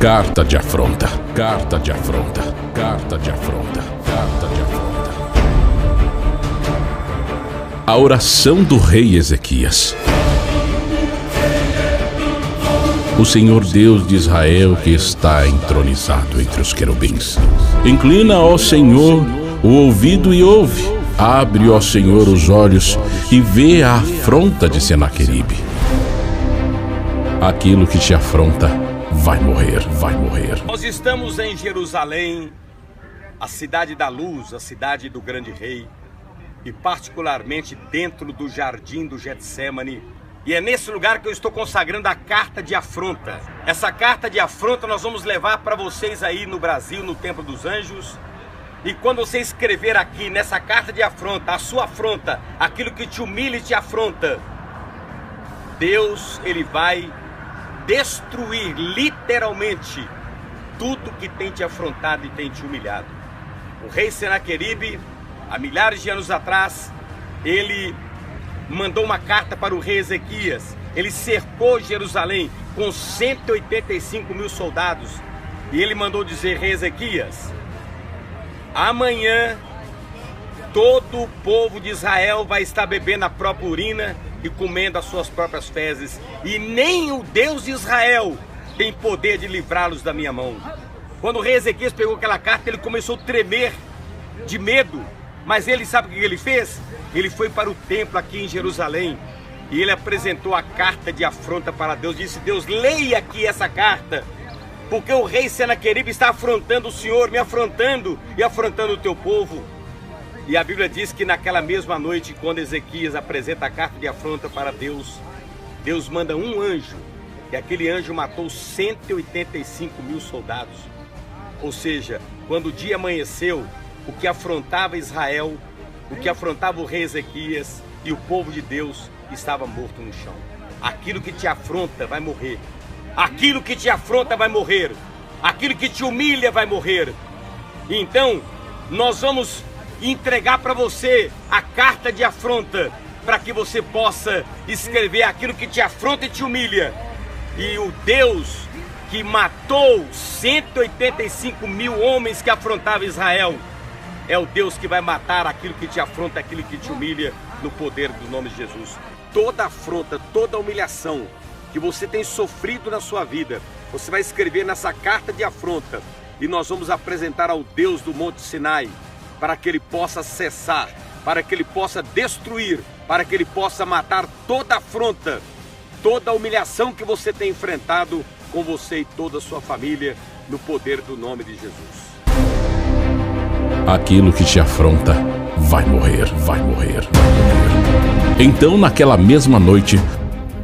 Carta de afronta, carta de afronta, carta de afronta, carta de afronta. A oração do rei Ezequias. O Senhor Deus de Israel, que está entronizado entre os querubins, inclina, ó Senhor, o ouvido e ouve. Abre, ó Senhor, os olhos e vê a afronta de Senaqueribe. Aquilo que te afronta vai morrer, vai morrer. Nós estamos em Jerusalém, a cidade da luz, a cidade do grande rei, e particularmente dentro do jardim do Getsêmani. E é nesse lugar que eu estou consagrando a carta de afronta. Essa carta de afronta nós vamos levar para vocês aí no Brasil, no Templo dos Anjos. E quando você escrever aqui nessa carta de afronta, a sua afronta, aquilo que te humilha e te afronta, Deus, Ele vai destruir literalmente tudo que tem te afrontado e tem te humilhado. O rei Senaqueribe, há milhares de anos atrás, ele mandou uma carta para o rei Ezequias. Ele cercou Jerusalém com 185 mil soldados. E ele mandou dizer: rei Ezequias, amanhã todo o povo de Israel vai estar bebendo a própria urina e comendo as suas próprias fezes. E nem o Deus de Israel tem poder de livrá-los da minha mão. Quando o rei Ezequias pegou aquela carta, ele começou a tremer de medo. Mas ele, sabe o que ele fez? Ele foi para o templo aqui em Jerusalém e ele apresentou a carta de afronta para Deus. Disse: Deus, leia aqui essa carta, porque o rei Senaqueribe está afrontando o Senhor, me afrontando e afrontando o teu povo. E a Bíblia diz que naquela mesma noite, quando Ezequias apresenta a carta de afronta para Deus, Deus manda um anjo, e aquele anjo matou 185 mil soldados. Ou seja, quando o dia amanheceu, o que afrontava Israel, o que afrontava o rei Ezequias e o povo de Deus estava morto no chão. Aquilo que te afronta vai morrer. Aquilo que te afronta vai morrer. Aquilo que te humilha vai morrer. Então, nós vamos entregar para você a carta de afronta, para que você possa escrever aquilo que te afronta e te humilha. E o Deus que matou 185 mil homens que afrontavam Israel é o Deus que vai matar aquilo que te afronta, aquilo que te humilha, no poder do nome de Jesus. Toda afronta, toda humilhação que você tem sofrido na sua vida, você vai escrever nessa carta de afronta e nós vamos apresentar ao Deus do Monte Sinai, para que Ele possa cessar, para que Ele possa destruir, para que Ele possa matar toda afronta, toda humilhação que você tem enfrentado com você e toda a sua família, no poder do nome de Jesus. Aquilo que te afronta vai morrer, vai morrer, vai morrer. Então, naquela mesma noite,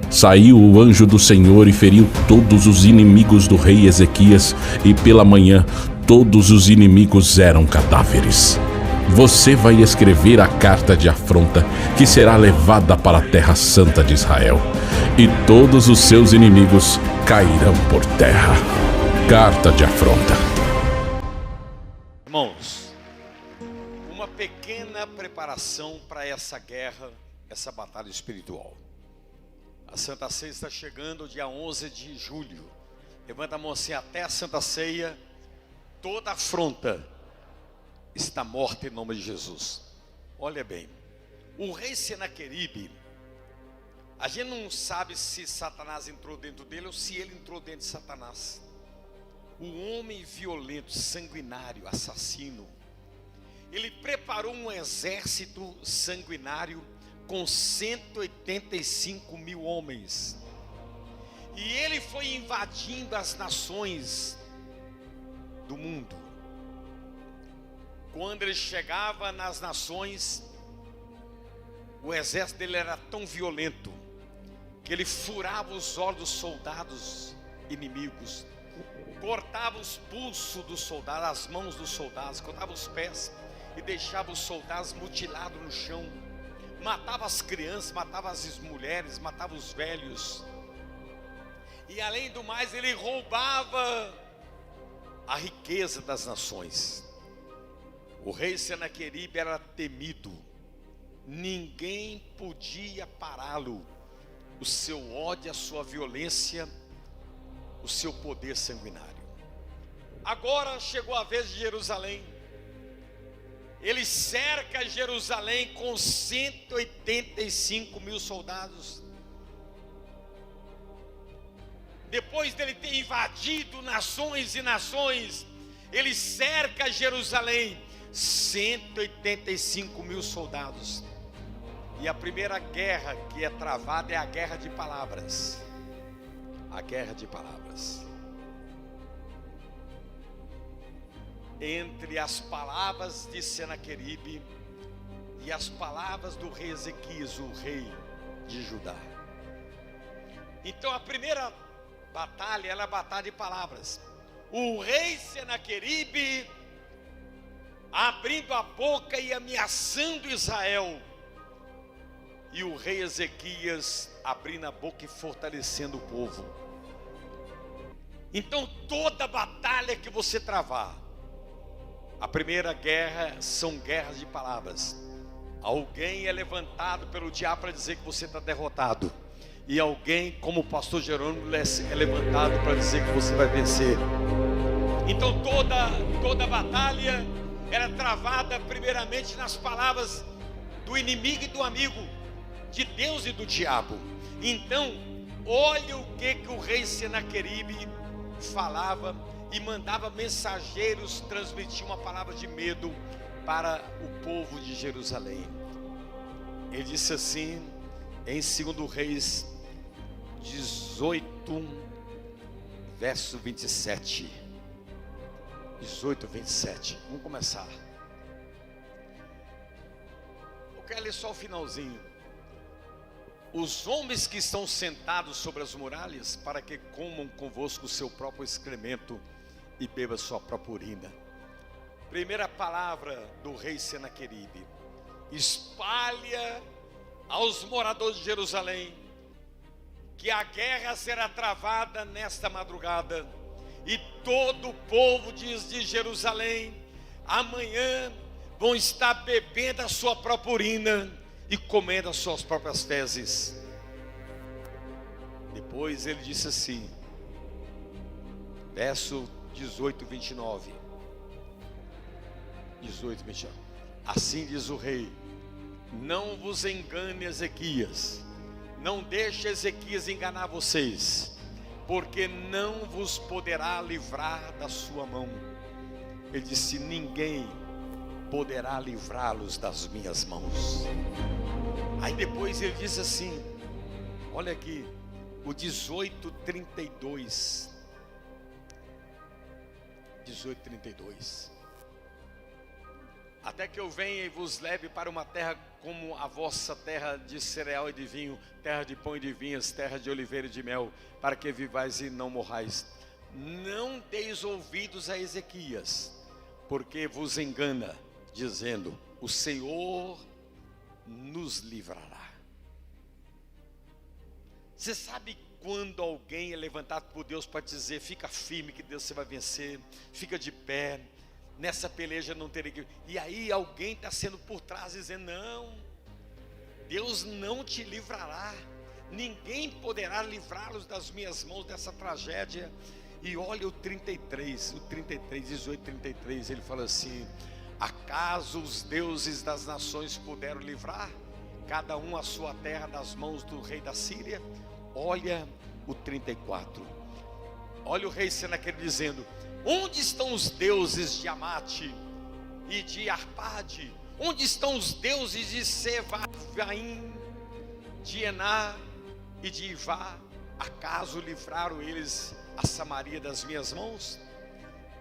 saiu o anjo do Senhor e feriu todos os inimigos do rei Ezequias, e pela manhã todos os inimigos eram cadáveres. Você vai escrever a carta de afronta que será levada para a terra santa de Israel, e todos os seus inimigos cairão por terra. Carta de afronta. Irmãos, uma pequena preparação para essa guerra, essa batalha espiritual. A Santa Ceia está chegando dia 11 de julho. Levanta a mão assim: até a Santa Ceia, toda afronta está morta em nome de Jesus. Olha bem, o rei Senaqueribe, a gente não sabe se Satanás entrou dentro dele ou se ele entrou dentro de Satanás. O homem violento, sanguinário, assassino, ele preparou um exército sanguinário com 185 mil homens. E ele foi invadindo as nações do mundo. Quando ele chegava nas nações, o exército dele era tão violento que ele furava os olhos dos soldados inimigos, cortava os pulsos dos soldados, as mãos dos soldados, cortava os pés e deixava os soldados mutilados no chão. Matava as crianças, matava as mulheres, matava os velhos. E além do mais, ele roubava a riqueza das nações. O rei Senaqueribe era temido, ninguém podia pará-lo. O seu ódio, a sua violência, o seu poder sanguinário. Agora chegou a vez de Jerusalém. Ele cerca Jerusalém com 185 mil soldados. Depois dele ter invadido nações e nações, ele cerca Jerusalém, 185 mil soldados. E a primeira guerra que é travada é a guerra de palavras. A guerra de palavras. Entre as palavras de Senaqueribe e as palavras do rei Ezequias, o rei de Judá. Então a primeira batalha é a batalha de palavras. O rei Senaqueribe abrindo a boca e ameaçando Israel, e o rei Ezequias abrindo a boca e fortalecendo o povo. Então toda batalha que você travar, a primeira guerra são guerras de palavras. Alguém é levantado pelo diabo para dizer que você está derrotado, e alguém, como o pastor Jerônimo, é levantado para dizer que você vai vencer. Então toda batalha era travada primeiramente nas palavras do inimigo e do amigo, de Deus e do diabo. Então olha o que o rei Senaqueribe falava e mandava mensageiros transmitir uma palavra de medo para o povo de Jerusalém. Ele disse assim em 2 Reis 18, verso 27. 18, 27. Vamos começar. Eu quero ler só o finalzinho. Os homens que estão sentados sobre as muralhas, para que comam convosco o seu próprio excremento e beba sua própria urina. Primeira palavra do rei Senaqueribe: espalha aos moradores de Jerusalém que a guerra será travada nesta madrugada, e todo o povo de Jerusalém amanhã vão estar bebendo a sua própria urina e comendo as suas próprias fezes. Depois ele disse assim, verso 18, 29. 18, 29. Assim diz o rei: não vos engane, Ezequias, não deixe Ezequias enganar vocês, porque não vos poderá livrar da sua mão. Ele disse: ninguém poderá livrá-los das minhas mãos. Aí depois ele diz assim, olha aqui, o 18:32. 18:32. Até que eu venha e vos leve para uma terra como a vossa terra de cereal e de vinho, terra de pão e de vinhas, terra de oliveira e de mel, para que vivais e não morrais. Não deis ouvidos a Ezequias, porque vos engana, dizendo: o Senhor nos livrará. Você sabe quando alguém é levantado por Deus para dizer: fica firme que Deus você vai vencer, fica de pé, nessa peleja não terei que... E aí alguém está sendo por trás dizendo: não, Deus não te livrará, ninguém poderá livrá-los das minhas mãos dessa tragédia. E olha o 33, 18, 33, ele fala assim: acaso os deuses das nações puderam livrar cada um a sua terra das mãos do rei da Síria? Olha o 34, olha o rei Senaqueribe dizendo: onde estão os deuses de Amate e de Arpade? Onde estão os deuses de Sevarvaim, de Ená e de Ivá? Acaso livraram eles a Samaria das minhas mãos?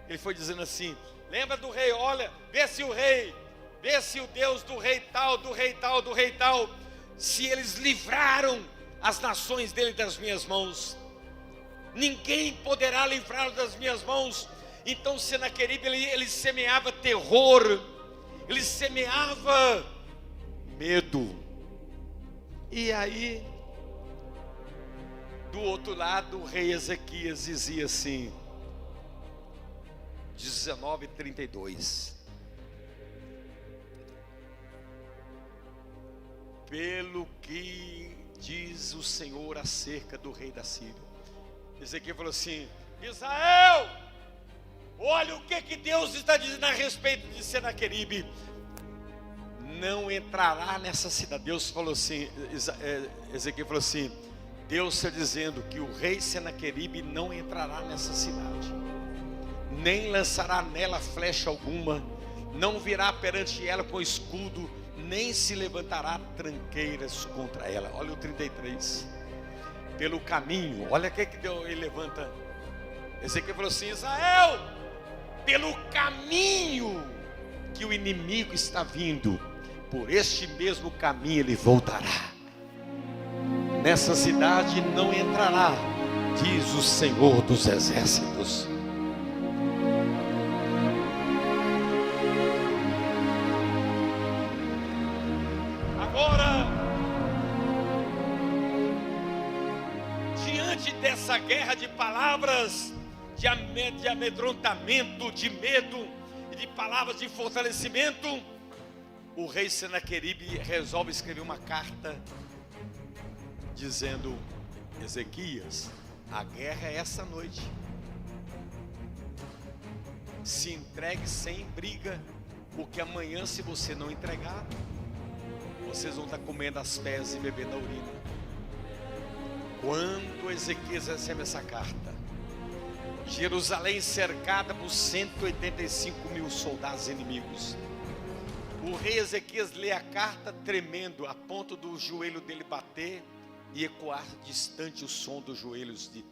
Ele foi dizendo assim: lembra do rei, olha, vê se o Deus do rei tal, do rei tal, do rei tal, se eles livraram as nações dele das minhas mãos. Ninguém poderá livrá-lo das minhas mãos. Então Senaqueribe, ele semeava terror, ele semeava medo. E aí, do outro lado, o rei Ezequias dizia assim, 19:32. Pelo que diz o Senhor acerca do rei da Síria. Ezequiel falou assim: Israel, Olha o que Deus está dizendo a respeito de Senaqueribe. Não entrará nessa cidade. Deus falou assim, Ezequiel falou assim, Deus está dizendo que o rei Senaqueribe não entrará nessa cidade, nem lançará nela flecha alguma, não virá perante ela com escudo, nem se levantará tranqueiras contra ela. Olha o 33. Pelo caminho, olha o que Deus, ele levanta. Ezequiel falou assim, Israel, pelo caminho que o inimigo está vindo, por este mesmo caminho ele voltará. Nessa cidade não entrará, diz o Senhor dos Exércitos. Agora, diante dessa guerra de palavras, de amedrontamento, de medo e de palavras de fortalecimento, o rei Senaqueribe resolve escrever uma carta dizendo: Ezequias, a guerra é essa noite. Se entregue sem briga, porque amanhã, se você não entregar, vocês vão estar comendo as fezes e bebendo a urina. Quando Ezequias recebe essa carta, Jerusalém cercada por 185 mil soldados inimigos, o rei Ezequias lê a carta tremendo, a ponto do joelho dele bater e ecoar distante o som dos joelhos de...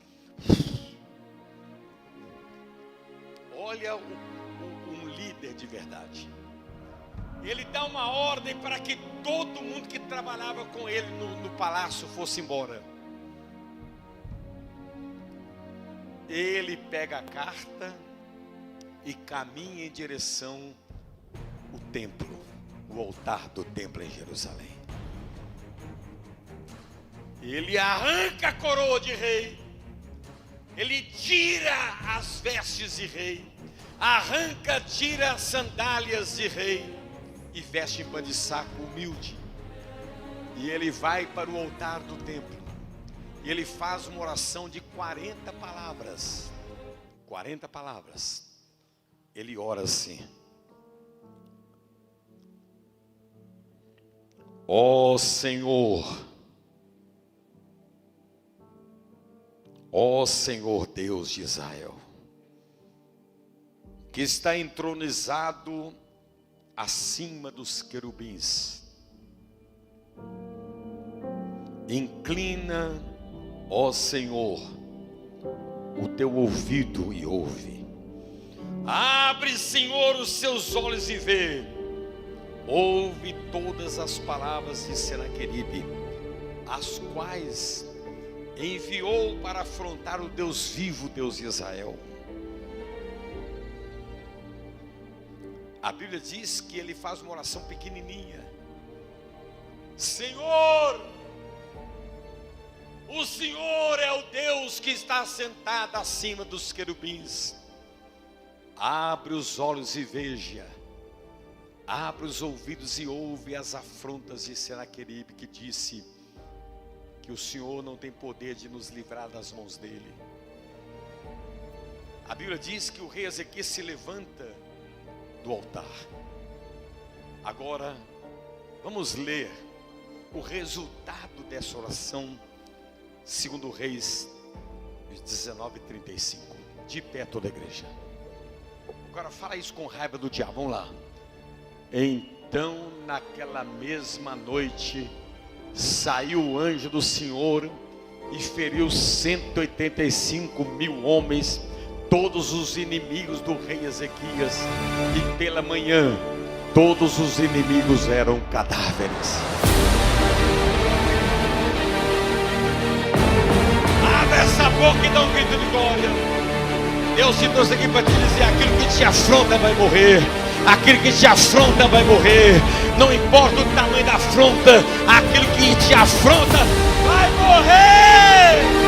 Olha um líder de verdade. Ele dá uma ordem para que todo mundo que trabalhava com ele no palácio fosse embora. Ele pega a carta e caminha em direção ao templo, o altar do templo em Jerusalém. Ele arranca a coroa de rei, ele tira as vestes de rei, tira as sandálias de rei e veste em pano de saco humilde. E ele vai para o altar do templo. E ele faz uma oração de 40 palavras. 40 palavras. Ele ora assim: ó Senhor, ó Senhor Deus de Israel, que está entronizado acima dos querubins, inclina, ó Senhor, o teu ouvido e ouve. Abre, Senhor, os seus olhos e vê. Ouve todas as palavras de Senaqueribe, as quais enviou para afrontar o Deus vivo, Deus de Israel. A Bíblia diz que ele faz uma oração pequenininha: Senhor, o Senhor é o Deus que está sentado acima dos querubins. Abre os olhos e veja, abre os ouvidos e ouve as afrontas de Senaqueribe, que disse que o Senhor não tem poder de nos livrar das mãos dele. A Bíblia diz que o rei Ezequias se levanta do altar. Agora vamos ler o resultado dessa oração, segundo Reis 19:35. De pé toda a igreja. Agora fala isso com raiva do diabo, vamos lá. Então naquela mesma noite saiu o anjo do Senhor e feriu 185 mil homens, todos os inimigos do rei Ezequias, e pela manhã todos os inimigos eram cadáveres. Abre essa boca e dá um grito de glória. Deus te trouxe aqui para te dizer: aquilo que te afronta vai morrer. Aquilo que te afronta vai morrer. Não importa o tamanho da afronta, aquilo que te afronta vai morrer.